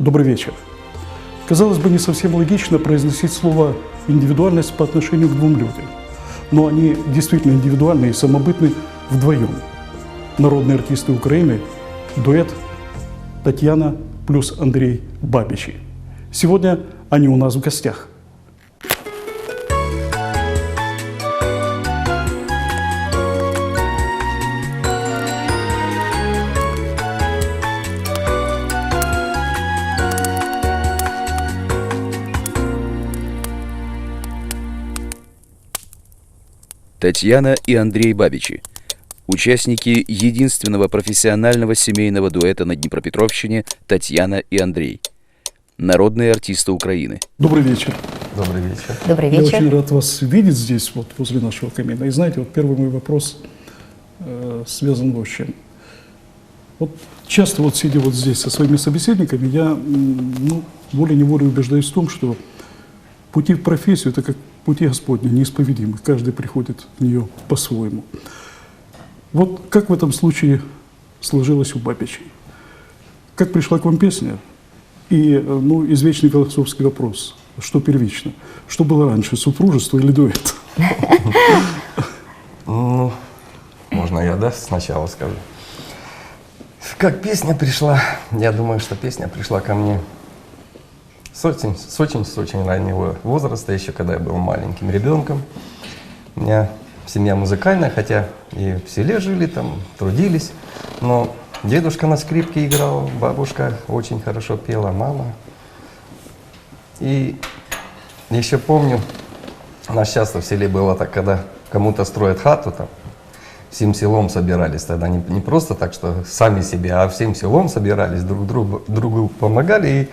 Добрый вечер. Казалось бы, не совсем логично произносить слово «индивидуальность» по отношению к двум людям. Но они действительно индивидуальны и самобытны вдвоем. Народные артисты Украины, дуэт Татьяна плюс Андрей Бабичи. Сегодня они у нас в гостях. Татьяна и Андрей Бабичи, участники единственного профессионального семейного дуэта на Днепропетровщине «Татьяна и Андрей», народные артисты Украины. Добрый вечер. Добрый вечер. Добрый Я вечер. очень рад вас видеть здесь, вот возле нашего камина. И знаете, вот первый мой вопрос связан вот с чем. Вот часто вот сидя вот здесь со своими собеседниками, я волей-неволей убеждаюсь в том, что пути в профессию – это как пути Господни, неисповедимы. Каждый приходит в нее по-своему. Вот как в этом случае сложилось у Бабичей? Как пришла к вам песня? И, извечный философский вопрос. Что первично? Что было раньше, супружество или дуэт? Можно я, сначала скажу. Как песня пришла? Я думаю, что песня пришла ко мне с очень раннего возраста, еще когда я был маленьким ребенком. У меня семья музыкальная, хотя и в селе жили, там трудились, но дедушка на скрипке играл, бабушка очень хорошо пела, мама. И еще помню, у нас часто в селе было так, когда кому-то строят хату, там, всем селом собирались, тогда не просто так, что сами себе, а всем селом собирались, друг другу помогали. И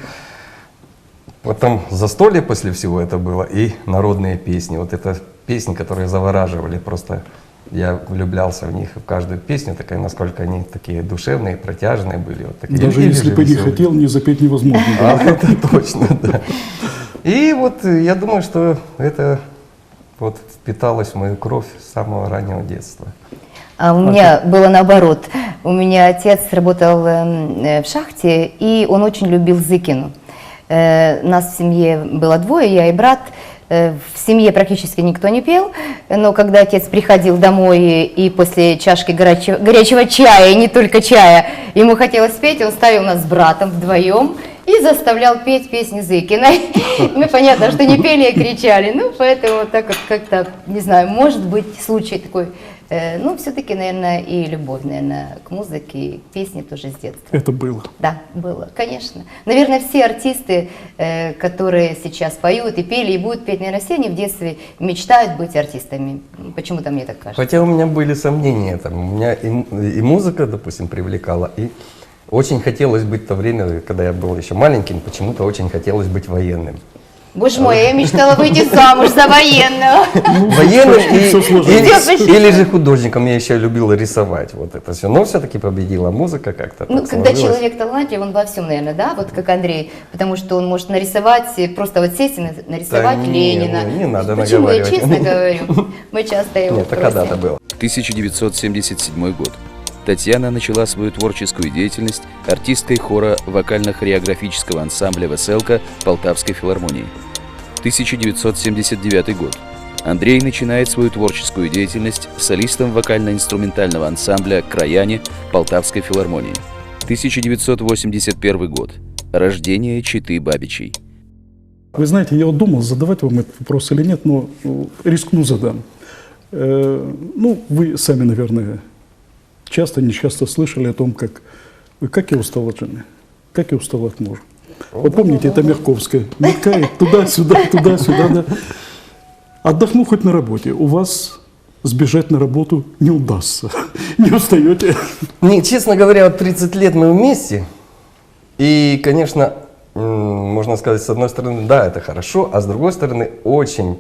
потом застолье после всего это было, и народные песни. Вот это песни, которые завораживали, просто я влюблялся в них, в каждую песню, такая, насколько они такие душевные, протяжные были. Вот такие. Даже если бы не хотел, не запеть невозможно. Это точно, да. И вот я думаю, что это вот впиталось в мою кровь с самого раннего детства. А у меня было наоборот. У меня отец работал в шахте, и он очень любил Зыкину. Нас в семье было двое, я и брат. В семье практически никто не пел, но когда отец приходил домой и после чашки горячего чая, и не только чая, ему хотелось петь, он ставил нас с братом вдвоем и заставлял петь песни Зыкиной. Мы, понятно, что не пели, а кричали. Поэтому вот так вот как-то, не знаю, может быть случай такой, все-таки, наверное, и любовь, наверное, к музыке, и к песне тоже с детства. Это было? Да, было, конечно. Наверное, все артисты, которые сейчас поют и пели, и будут петь, наверное, все они в детстве мечтают быть артистами. Почему-то мне так кажется. Хотя у меня были сомнения, там, у меня и музыка, допустим, привлекала, и очень хотелось быть в то время, когда я был еще маленьким, почему-то очень хотелось быть военным. Боже мой, я мечтала выйти замуж за военного. Военным или же художником. Я еще любил рисовать. Вот это все. Но все-таки победила музыка как-то. Когда человек талантлив, он во всем, наверное, да, вот как Андрей, потому что он может нарисовать, просто вот сесть и нарисовать Ленина. Не надо Почему я наговаривать. честно говорю? Мы часто его Нет, это когда-то было. 1977 год. Татьяна начала свою творческую деятельность артисткой хора вокально-хореографического ансамбля «Веселка» Полтавской филармонии. 1979 год. Андрей начинает свою творческую деятельность солистом вокально-инструментального ансамбля «Краяне» Полтавской филармонии. 1981 год. Рождение четы Бабичей. Вы знаете, я вот думал, задавать вам этот вопрос или нет, но рискну задам. Вы сами, наверное, нечасто слышали о том, как я устал от жены, как я устал от мужа. Вы помните, это Мягковская, мелькает туда-сюда, да. Отдохну хоть на работе, у вас сбежать на работу не удастся, не устаете? Честно говоря, вот 30 лет мы вместе, и, конечно, можно сказать, с одной стороны, да, это хорошо, а с другой стороны, очень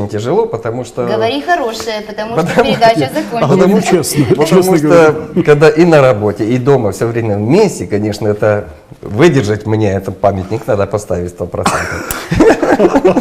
тяжело, потому что... Говори хорошее, потому что передача закончилась. Потому что, когда и на работе, и дома все время вместе, конечно, это выдержать мне, это памятник надо поставить 100%.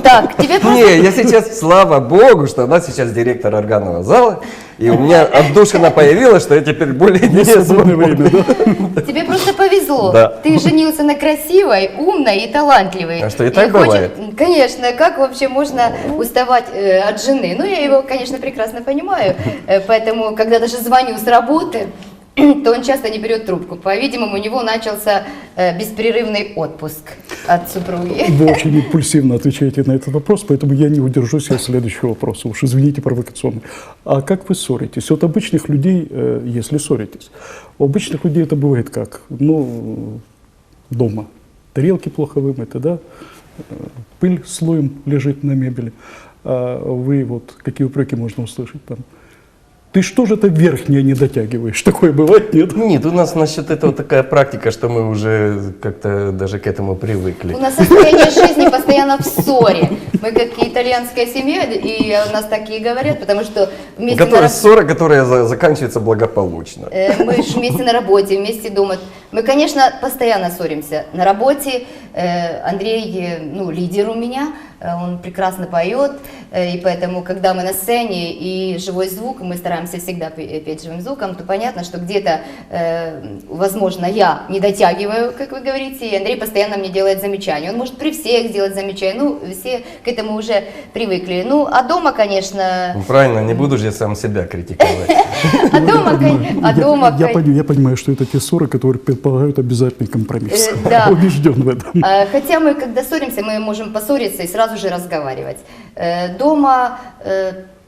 Так, тебе просто... Не, я сейчас, слава Богу, что она сейчас директор органного зала, И у меня отдушина появилась, что я теперь более-менее Свободное время, да? Тебе просто повезло. Да. Ты женился на красивой, умной и талантливой. А что, и так бывает? Конечно, как вообще можно уставать от жены? Ну, я его, конечно, прекрасно понимаю. Поэтому, когда даже звоню с работы, то он часто не берет трубку. По-видимому, у него начался беспрерывный отпуск от супруги. Вы очень импульсивно отвечаете на этот вопрос, поэтому я не удержусь от следующего вопроса. Уж извините, провокационный. А как вы ссоритесь? Вот обычных людей, если ссоритесь, у обычных людей это бывает как? Ну, дома. Тарелки плохо вымыты, да? Пыль слоем лежит на мебели. А вы вот, какие упреки можно услышать там? Ты что же это верхнее не дотягиваешь? Такое бывает, нет? Нет, у нас насчет этого такая практика, что мы уже как-то даже к этому привыкли. У нас состояние жизни постоянно в ссоре. Мы как итальянская семья, и у нас так и говорят, потому что вместе Ссора, которая заканчивается благополучно. мы же вместе на работе, вместе дома. Мы, конечно, постоянно ссоримся. На работе Андрей, ну, лидер у меня, он прекрасно поет, и поэтому, когда мы на сцене и живой звук, мы стараемся всегда петь живым звуком, то понятно, что где-то, возможно, я не дотягиваю, как вы говорите, и Андрей постоянно мне делает замечания. Он может при всех сделать замечания, ну, все к этому уже привыкли. Ну, а дома, конечно... Ну, правильно, не буду же я сам себя критиковать. Я понимаю, что это те ссоры, которые предполагают обязательный компромисс. Да. Убежден в этом. Хотя мы, когда ссоримся, мы можем поссориться и сразу же разговаривать. Дома,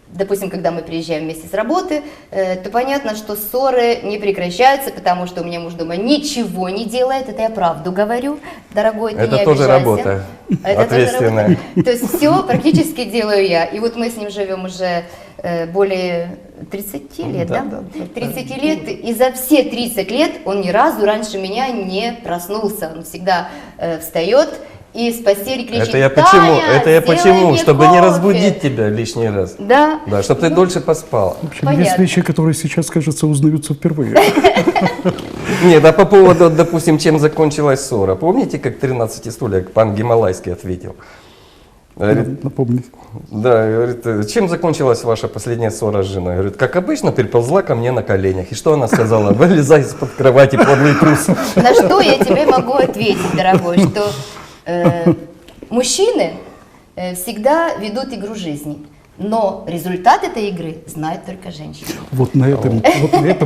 допустим, когда мы приезжаем вместе с работы, то понятно, что ссоры не прекращаются, потому что у меня муж дома ничего не делает, это я правду говорю, дорогой, ты не Это обижайся. тоже работа ответственная. То есть все практически делаю я. И вот мы с ним живем уже более 30 лет, да? 30 лет, и за все 30 лет он ни разу раньше меня не проснулся. Он всегда встает и с постели кричит: Это я «Таня, почему? сделай мне Чтобы не кофе». разбудить тебя лишний раз. Да. Да, чтобы ты дольше поспал. В общем, есть Понятно. вещи, которые сейчас, кажется, узнаются впервые. Нет, а по поводу, допустим, чем закончилась ссора. Помните, как 13 стулья пан Гималайский ответил? Говорит, Напомните. да, говорит, чем закончилась ваша последняя ссора с женой? Говорит, как обычно, приползла ко мне на коленях. И что она сказала? Вылезай из-под кровати, подлый трус. На что я тебе могу ответить, дорогой, что мужчины всегда ведут игру жизни, но результат этой игры знает только женщина. Вот на этом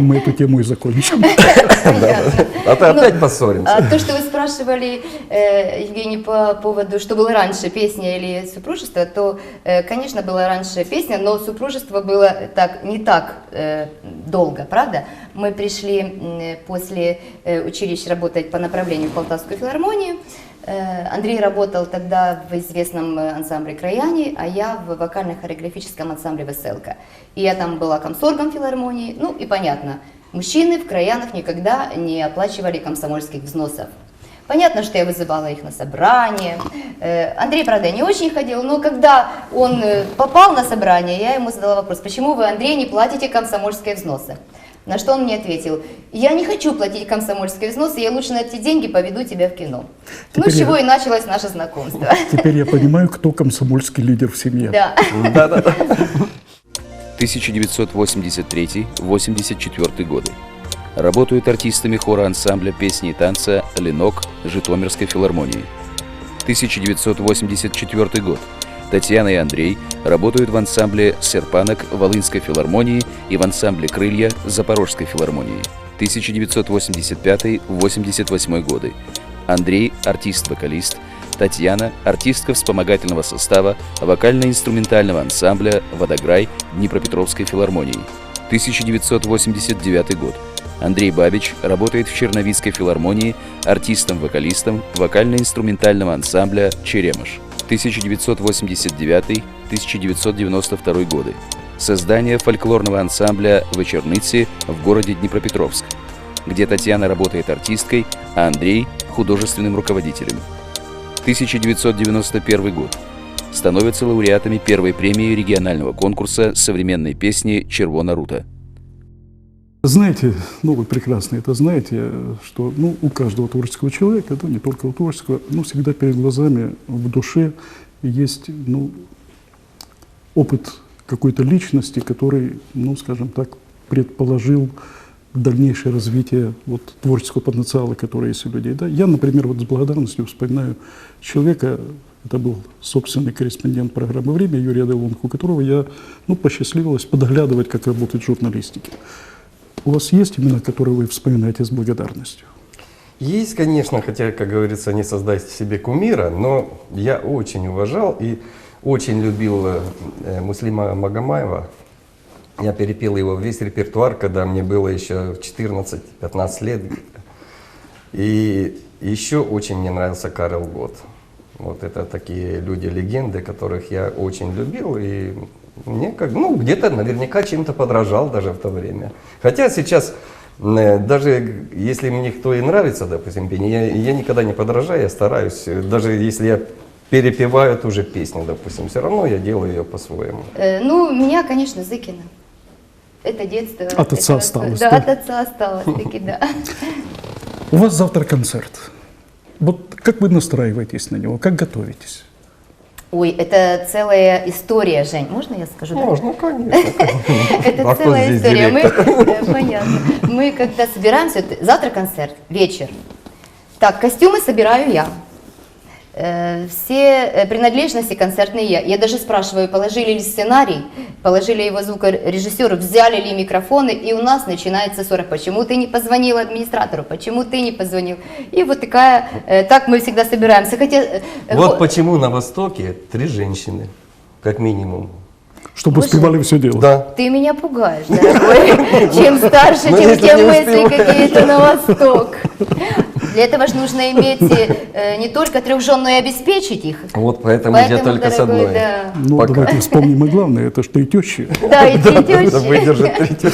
мы эту тему и закончим. Понятно. А ты Ну, опять поссоримся. А то, что вы спрашивали, Евгений, по поводу, что было раньше, песня или супружество, то, конечно, была раньше песня, но супружество было не так долго, правда? Мы пришли после училища работать по направлению в Полтавскую филармонию. Андрей работал тогда в известном ансамбле «Краяне», а я в вокально-хореографическом ансамбле «Веселка». И я там была комсоргом филармонии, ну и понятно, мужчины в Краянах никогда не оплачивали комсомольских взносов. Понятно, что я вызывала их на собрание. Андрей, правда, не очень ходил, но когда он попал на собрание, я ему задала вопрос: почему вы, Андрей, не платите комсомольские взносы? На что он мне ответил: я не хочу платить комсомольские взносы, я лучше на эти деньги поведу тебя в кино. Ну, с чего и началось наше знакомство. Теперь я понимаю, кто комсомольский лидер в семье. Да. 1983-84 годы. Работают артистами хора ансамбля песни и танца «Ленок» Житомирской филармонии. 1984 год. Татьяна и Андрей работают в ансамбле «Серпанок» Волынской филармонии и в ансамбле «Крылья» Запорожской филармонии. 1985-88 годы. Андрей – артист-вокалист, Татьяна – артистка вспомогательного состава вокально-инструментального ансамбля «Водограй» Днепропетровской филармонии. 1989 год. Андрей Бабич работает в Черновицкой филармонии артистом-вокалистом вокально-инструментального ансамбля «Черемыш». 1989-1992 годы. Создание фольклорного ансамбля «Вечерницы» в городе Днепропетровск, где Татьяна работает артисткой, а Андрей – художественным руководителем. 1991 год. Становятся лауреатами первой премии регионального конкурса современной песни «Червона рута». Знаете, ну вы прекрасно это знаете, что у каждого творческого человека, не только у творческого, всегда перед глазами, в душе есть опыт какой-то личности, который, ну, скажем так, предположил дальнейшее развитие вот, творческого потенциала, который есть у людей. Да? Я, например, вот с благодарностью вспоминаю человека, это был собственный корреспондент программы «Время» Юрий Аделонг, у которого я, ну, посчастливилось подглядывать, как работает журналистика. У вас есть имена, которые вы вспоминаете с благодарностью? Есть, конечно, хотя, как говорится, не создайте себе кумира, но я очень уважал и очень любил Муслима Магомаева. Я перепел его весь репертуар, когда мне было еще 14-15 лет. И еще очень мне нравился Карел Гот. Вот это такие люди-легенды, которых я очень любил. И мне как, ну, где-то наверняка чем-то подражал даже в то время. Хотя сейчас, даже если мне кто и нравится, допустим, пение, я никогда не подражаю, я стараюсь. Даже если я перепеваю ту же песню, допустим, все равно я делаю ее по-своему. Ну, меня, конечно, Зыкина. Это детство. От отца это, осталось, Да, да? от отца осталось, таки да. У вас завтра концерт. Вот как вы настраиваетесь на него, как готовитесь? Ой, это целая история, Жень. Можно я скажу? да? Можно, конечно. Это А кто целая здесь история. директор? Понятно. Мы когда собираемся, завтра концерт, вечер. Так, костюмы собираю я. Все принадлежности концертные я. Я даже спрашиваю, положили ли сценарий, положили его звукорежиссеру, взяли ли микрофоны, и у нас начинается ссора. Почему ты не позвонил администратору, почему ты не позвонил? И вот такая, так мы всегда собираемся. Хотя, Вот почему на Востоке 3 женщины, как минимум. Чтобы Боже. успевали все делать. Да. Ты меня пугаешь, дорогой. Чем старше, Ну, тем если те не мысли успеваешь. какие-то на восток. Для этого же нужно иметь не только 3 жен, но и обеспечить их. Вот поэтому я только с дорогой, одной. да. Ну, Пока. давайте вспомним и главное, это что и тещи. Да, и Да, тетя. выдержит 3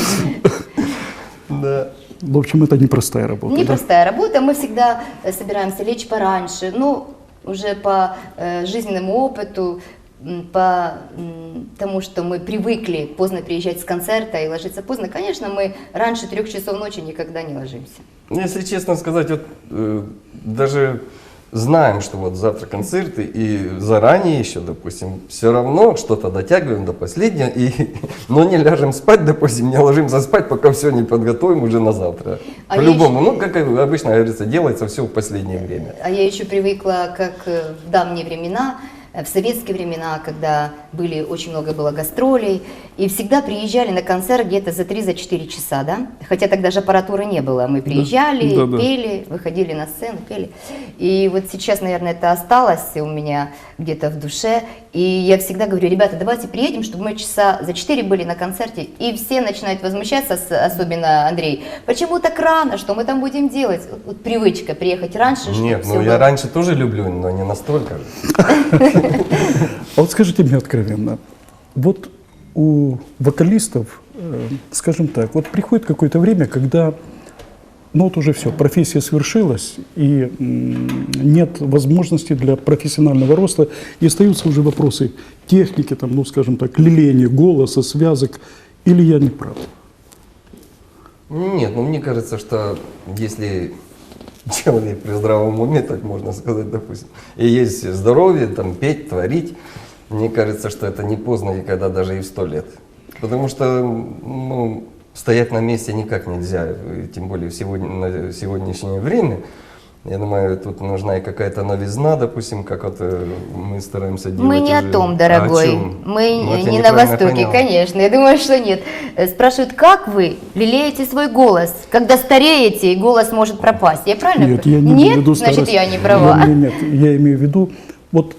Да. В общем, это непростая работа. да? Непростая работа. Мы всегда собираемся лечь пораньше. Ну, уже по жизненному опыту, по тому, что мы привыкли поздно приезжать с концерта и ложиться поздно, конечно, мы раньше 3 часов ночи никогда не ложимся. Ну, если честно сказать, вот даже знаем, что вот завтра концерты, и заранее еще, допустим, все равно что-то дотягиваем до последнего, но не ляжем спать, допустим, не ложимся спать, пока все не подготовим уже на завтра. А По-любому, ну, как обычно говорится, делается все в последнее время. А я еще привыкла, как в давние времена, в советские времена, когда очень много было гастролей, и всегда приезжали на концерт где-то за 3-4 часа, да? Хотя тогда же аппаратуры не было. Мы приезжали, Да. пели, выходили на сцену, пели. И вот сейчас, наверное, это осталось у меня где-то в душе. И я всегда говорю, ребята, давайте приедем, чтобы мы часа за 4 были на концерте. И все начинают возмущаться, особенно Андрей. Почему так рано? Что мы там будем делать? Вот привычка приехать раньше. чтобы Нет, всё ну я было. раньше тоже люблю, но не настолько же. А вот скажите мне откровенно, вот у вокалистов, скажем так, вот приходит какое-то время, когда, ну вот уже все, профессия свершилась, и нет возможности для профессионального роста, и остаются уже вопросы техники, там, ну скажем так, лелеяния голоса, связок, или я не прав? Нет, ну мне кажется, что если человек при здравом уме, так можно сказать, допустим, и есть здоровье, там, петь, творить, мне кажется, что это не поздно, и когда даже и в 100 лет. Потому что, ну, стоять на месте никак нельзя, и тем более на сегодняшнее время. Я думаю, тут нужна и какая-то новизна, допустим, как вот мы стараемся делать. Мы не уже. о том, А дорогой. о чем? Мы Вот я не на неправильно Востоке, понял. конечно. Я думаю, что нет. Спрашивают, как вы лелеете свой голос, когда стареете, и голос может пропасть? Я правильно Нет, я не Нет? имею в виду Значит, старость. я не права. Нет, я имею в виду, вот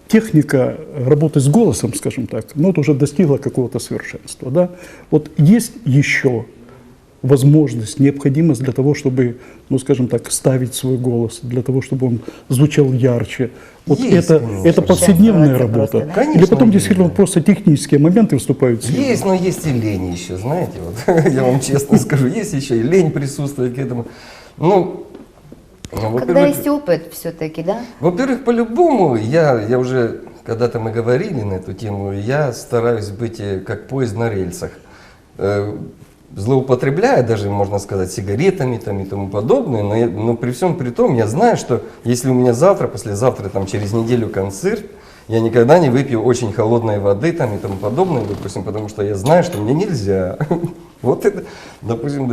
техника работы с голосом, скажем так, ну, вот уже достигла какого-то совершенства, да? Вот есть еще возможность, необходимость для того, чтобы, ну, скажем так, ставить свой голос, для того, чтобы он звучал ярче. Вот Есть, это конечно. повседневная Сейчас работа. просто, да? Конечно, Или потом есть, действительно да. просто технические моменты выступают сильно? Есть, но есть и лень еще, знаете, вот, я вам честно скажу, есть еще и лень присутствует к этому. Ну, Когда во-первых, есть опыт все-таки, да? во-первых, по-любому, я уже, когда-то мы говорили на эту тему, я стараюсь быть как поезд на рельсах. Злоупотребляя даже, можно сказать, сигаретами там, и тому подобное, но при всем при том я знаю, что если у меня завтра, послезавтра, там, через неделю концерт, я никогда не выпью очень холодной воды там и тому подобное, допустим, потому что я знаю, что мне нельзя. Вот это, допустим,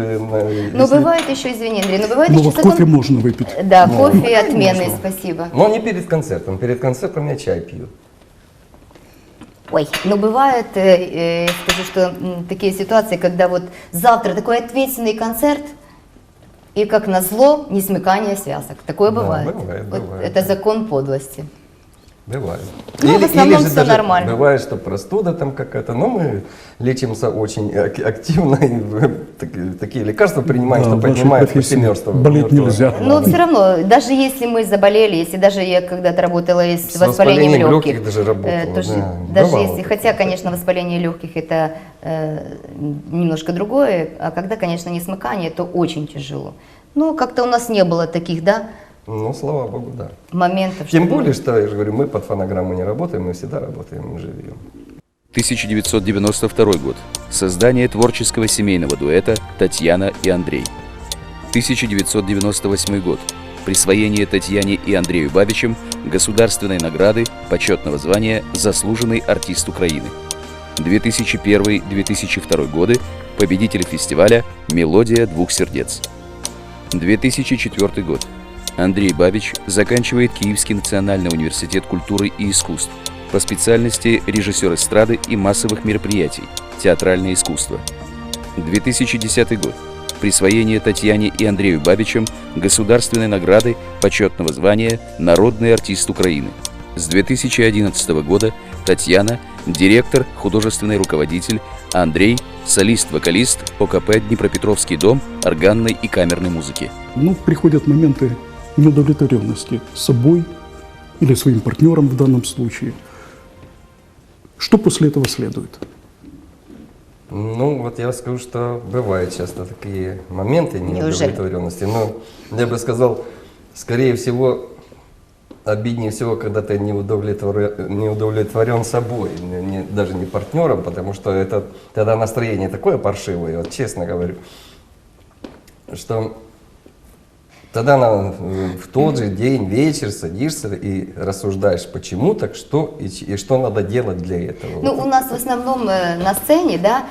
Но бывает еще, извини, Андрей, но бывает Ну еще вот кофе можно выпить. Да, Ну, кофе конечно. отменный, спасибо. Но не перед концертом. Перед концертом я чай пью. Ой, но бывает, скажу, что такие ситуации, когда вот завтра такой ответственный концерт, и как назло, не смыкание связок. Такое Да, бывает. бывает, Вот бывает. это закон подлости. Бывает. Ну, в основном же всё даже нормально. бывает, что простуда там какая-то, но мы лечимся очень активно, и такие лекарства принимаем, Да, что в вашей поднимает профессии мертвого. болеть нельзя. Но все равно, даже если мы заболели, если даже я когда-то работала и с С воспалением воспалением легких, легких даже работала, тоже, да. даже Бывало если, такое. хотя, конечно, воспаление легких это немножко другое, а когда, конечно, не смыкание, то очень тяжело. Но как-то у нас не было таких, да, Ну, слава богу, да. моментов. Тем чтобы- более, что, я же говорю, мы под фонограмму не работаем, мы всегда работаем, мы живем. 1992 год. Создание творческого семейного дуэта Татьяна и Андрей. 1998 год. Присвоение Татьяне и Андрею Бабичам государственной награды почетного звания «Заслуженный артист Украины». 2001-2002 годы. Победители фестиваля «Мелодия двух сердец». 2004 год. Андрей Бабич заканчивает Киевский национальный университет культуры и искусств по специальности режиссер эстрады и массовых мероприятий, театральное искусство. 2010 год. Присвоение Татьяне и Андрею Бабичам государственной награды почетного звания «Народный артист Украины». С 2011 года Татьяна – директор, художественный руководитель, а Андрей – солист-вокалист ОКП «Днепропетровский дом» органной и камерной музыки. Ну, приходят моменты неудовлетворенности собой или своим партнером в данном случае. Что после этого следует? Ну, вот я скажу, что бывают часто такие моменты неудовлетворенности. Но я бы сказал, скорее всего, обиднее всего, когда ты не удовлетворен собой, даже не партнером, потому что это тогда настроение такое паршивое, вот честно говорю, что тогда в тот же день, вечер садишься и рассуждаешь, почему так, что и что надо делать для этого. Ну, Вот. у нас в основном на сцене, да,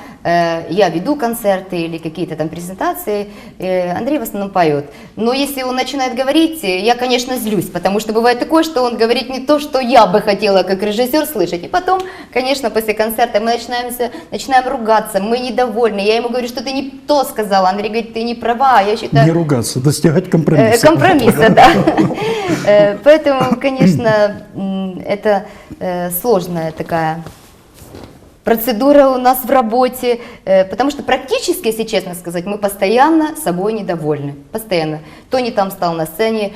я веду концерты или какие-то там презентации, Андрей в основном поет. Но если он начинает говорить, я, конечно, злюсь, потому что бывает такое, что он говорит не то, что я бы хотела как режиссер слышать. И потом, конечно, после концерта мы начинаем ругаться, мы недовольны. Я ему говорю, что ты не то сказала. Андрей говорит, ты не права. Я считаю... Не ругаться, достигать компромисса. Компромисса, да. Поэтому, конечно, это сложная такая процедура у нас в работе, потому что практически, если честно сказать, мы постоянно собой недовольны. Постоянно. То не там стал на сцене,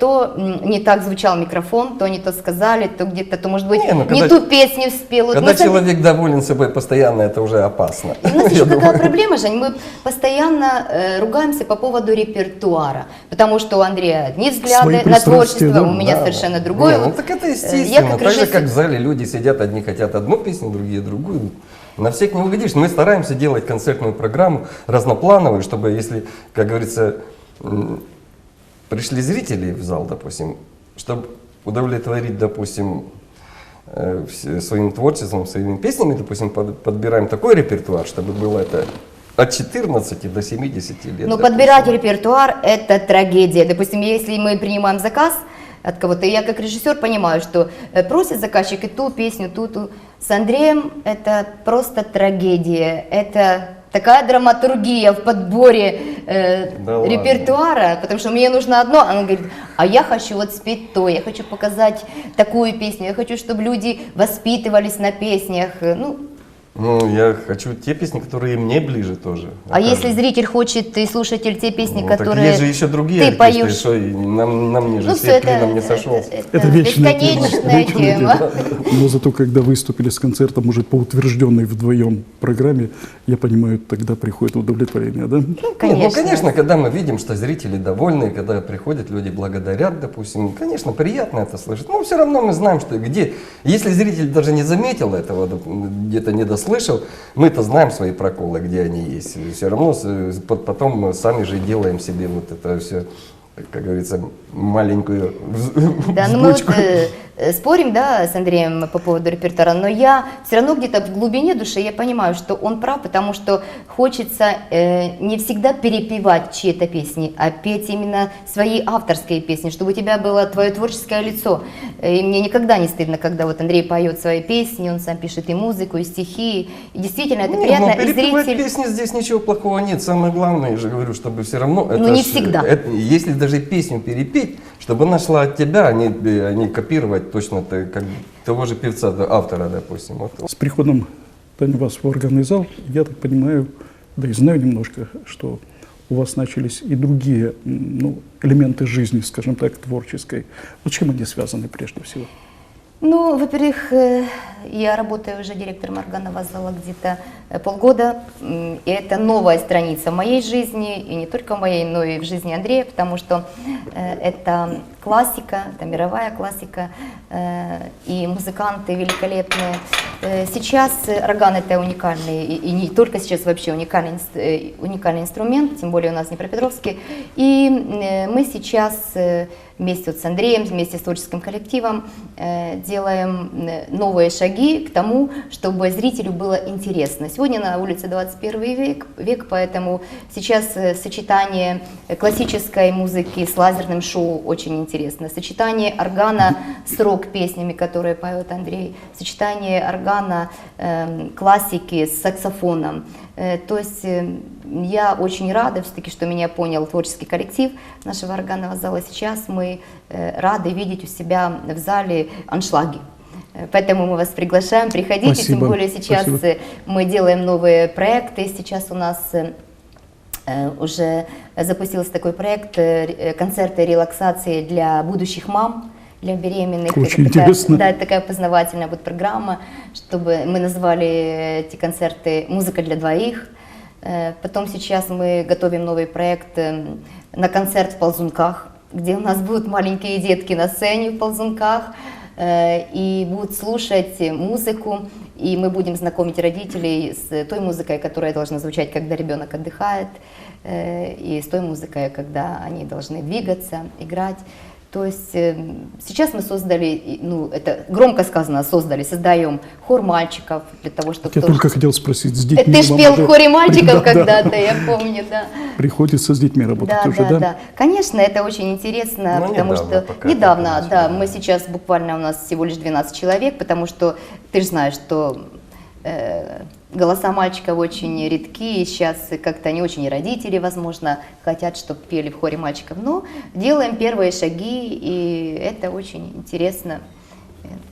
то не так звучал микрофон, то не то сказали, то где-то, то, может быть, не ту песню спел. Вот Когда мы человек доволен собой постоянно, это уже опасно. у нас Я еще какая думаю. проблема, Жень, мы постоянно ругаемся по поводу репертуара, потому что у Андрея одни Свои взгляды на пристрастия, творчество, да? у меня Да, совершенно да. другое. Не, ну так это Я естественно. как Так же, режиссер- как в зале люди сидят, одни хотят одну песню, другие другую. На всех не угодишь. Мы стараемся делать концертную программу разноплановую, чтобы, если, как говорится, пришли зрители в зал, допустим, чтобы удовлетворить, допустим, своим творчеством, своими песнями, допустим, подбираем такой репертуар, чтобы было это от 14 до 70 лет. Но допустим. подбирать репертуар – это трагедия. Допустим, если мы принимаем заказ от кого-то, я как режиссер понимаю, что просит заказчик и ту песню, ту. С Андреем это просто трагедия. Это такая драматургия в подборе Да ладно. репертуара, потому что мне нужно одно, а он говорит, а я хочу вот спеть то, я хочу показать такую песню, я хочу, чтобы люди воспитывались на песнях. Ну, я хочу те песни, которые мне ближе тоже. А если зритель хочет и слушатель те песни, Ну, так которые есть же еще другие ты артисты, поешь, что и на мне же ну все свет это, клином не сошелся. Это вечная тема. бесконечная Вечная тема. Но зато, когда выступили с концертом уже по утвержденной вдвоем программе, я понимаю, тогда приходит удовлетворение, да? Ну, конечно, когда мы видим, что зрители довольны, когда приходят, люди благодарят, допустим, конечно, приятно это слышать. Но все равно мы знаем, что где, если зритель даже не заметил этого, где-то не дослышал, мы-то знаем свои проколы, где они есть. Все равно потом мы сами же делаем себе вот это все, как говорится, маленькую Да, ну мы вот, взбучку. спорим, да, с Андреем по поводу репертуара, но я все равно где-то в глубине души я понимаю, что он прав, потому что хочется не всегда перепевать чьи-то песни, а петь именно свои авторские песни, чтобы у тебя было твое творческое лицо. И мне никогда не стыдно, когда вот Андрей поет свои песни, он сам пишет и музыку, и стихи, и действительно это Не, приятно, ну, и перепевать зритель... песни здесь ничего плохого нет. Самое главное, я же говорю, чтобы все равно... Ну, не всегда. Если даже песню перепеть, чтобы она шла от тебя, а не копировать точно как того же певца, автора, допустим. Вот. С приходом Тани вас в органный зал, я так понимаю, да и знаю немножко, что у вас начались и другие элементы жизни, скажем так, творческой. Вот с чем они связаны прежде всего? Ну, во-первых, я работаю уже директором органного зала где-то полгода, и это новая страница в моей жизни, и не только в моей, но и в жизни Андрея, потому что это классика, это мировая классика, и музыканты великолепные. Сейчас орган это уникальный, и не только сейчас вообще уникальный инструмент, тем более у нас в Днепропетровске, и мы сейчас вместе с Андреем, вместе с творческим коллективом делаем новые шаги к тому, чтобы зрителю было интересно. Сегодня на улице 21 век, поэтому сейчас сочетание классической музыки с лазерным шоу очень интересно. Сочетание органа с рок-песнями, которые поет Андрей, сочетание органа классики с саксофоном. То есть я очень рада все-таки, что меня понял творческий коллектив нашего органного зала. Сейчас мы рады видеть у себя в зале аншлаги. Поэтому мы вас приглашаем, приходите, Спасибо. тем более сейчас мы делаем новые проекты. Сейчас у нас уже запустился такой проект концерты релаксации для будущих мам, для беременных. Очень это интересно. Да, это такая познавательная программа, чтобы мы назвали эти концерты «Музыка для двоих». Потом сейчас мы готовим новый проект на концерт в Ползунках, где у нас будут маленькие детки на сцене в Ползунках и будут слушать музыку, и мы будем знакомить родителей с той музыкой, которая должна звучать, когда ребенок отдыхает, и с той музыкой, когда они должны двигаться, играть. То есть сейчас мы создали, это громко сказано, создаем хор мальчиков для того, чтобы... Я только хотел спросить, с детьми... Ты ж вам пел уже- в хоре мальчиков Да, когда-то, я помню, да. Приходится с детьми работать Да, уже, да, да. Конечно, это очень интересно, Ну, потому недавно что пока недавно, только да, начали. мы сейчас буквально у нас всего лишь 12 человек, потому что ты же знаешь, что голоса мальчиков очень редки, и сейчас как-то не очень и родители, возможно, хотят, чтобы пели в хоре мальчиков. Но делаем первые шаги, и это очень интересно.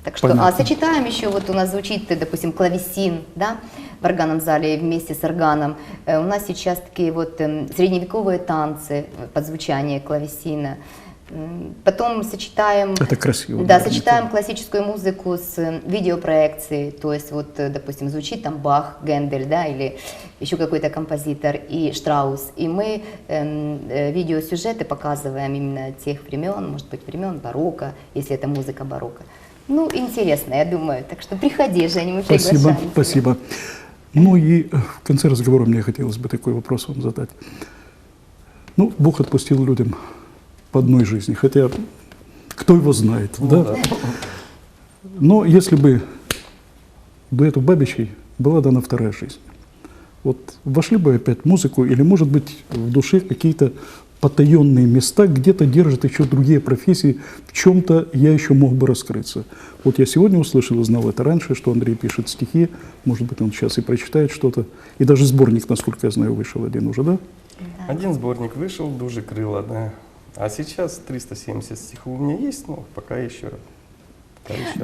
Так что, Понятно. сочетаем еще, вот у нас звучит, допустим, клавесин, да, в органном зале вместе с органом. У нас сейчас такие вот средневековые танцы под звучание клавесина. Потом сочетаем... Это красиво. Да, да, сочетаем классическую музыку с видеопроекцией, то есть вот, допустим, звучит там Бах, Гендель, да, или еще какой-то композитор, и Штраус, и мы видеосюжеты показываем именно тех времен, может быть, времен барокко, если это музыка барокко. Ну, интересно, я думаю, так что приходи, Женя, мы Спасибо, приглашаем тебя. спасибо. Ну и в конце разговора мне хотелось бы такой вопрос вам задать. Ну, Бог отпустил людям по одной жизни, хотя кто его знает, да? Но если бы дуэту Бабичей была дана вторая жизнь, вот вошли бы опять в музыку, или, может быть, в душе какие-то потаенные места, где-то держат еще другие профессии, в чем-то я еще мог бы раскрыться. Вот я сегодня услышал и знал это раньше, что Андрей пишет стихи, может быть, он сейчас и прочитает что-то, и даже сборник, насколько я знаю, вышел один уже, да? Один сборник вышел, «Дужи крыла», да. А сейчас 370 стихов у меня есть, но пока еще.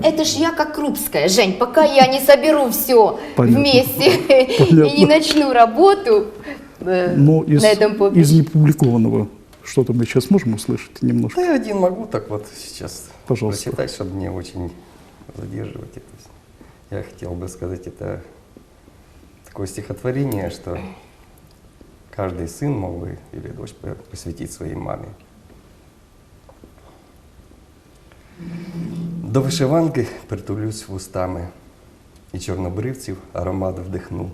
Это ж я как Крупская, Жень, пока я не соберу все Понятно. вместе и Понятно. не начну работу Но из на этом поприще. непубликованного что-то мы сейчас можем услышать немножко? Да, я один могу так вот сейчас Пожалуйста. прочитать, чтобы не очень задерживать это. Я хотел бы сказать, это такое стихотворение, что каждый сын мог бы или дочь посвятить своей маме. До вишиванки притулюсь вустами, і чорнобривців аромат вдихну.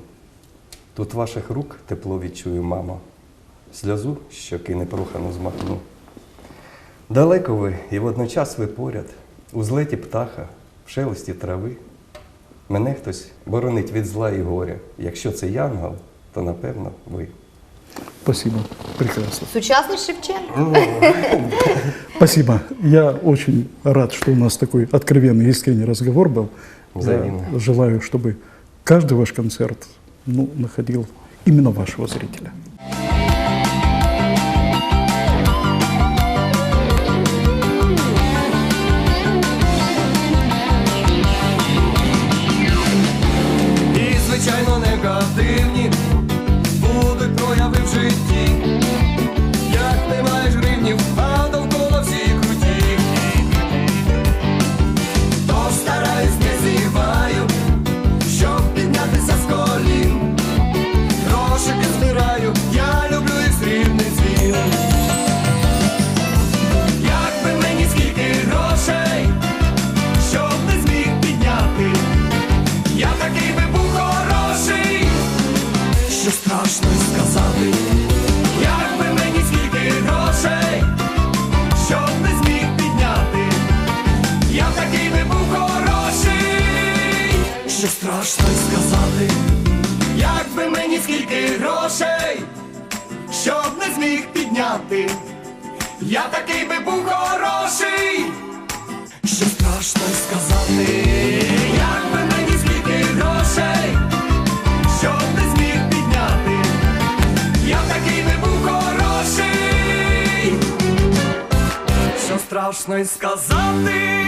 Тут ваших рук тепло відчую, мамо, сльозу щоки непрохану змахну. Далеко ви і водночас ви поряд, У злеті птаха, в шелесті трави. Мене хтось боронить від зла і горя. Якщо це янгол, то напевно ви. Спасибо, прекрасно. Сучасний Шевченко. Спасибо. Я очень рад, что у нас такой откровенный, искренний разговор был. Взаимно. Желаю, чтобы каждый ваш концерт находил именно вашего зрителя. І, звичайно, негативні будуть прояви в житті. Як не маєш гривнів, а довкола всі круті. Тож стараюсь, не зіваю, щоб піднятися з колін. Грошики збираю, я люблю їх срібний дзвін. Як би мені скільки грошей, щоб не зміг підняти. Я такий би був хороший, що страшно й сказати. Як би мені скільки грошей, щоб не зміг підняти. Я такий би був хороший, що страшно й сказати. Як би мені скільки грошей, щоб не зміг підняти. Я такий би був хороший, що страшно й сказати. Як би мені скільки грошей, щоб не зміг підняти. Я такий би був хороший, що страшно й сказати.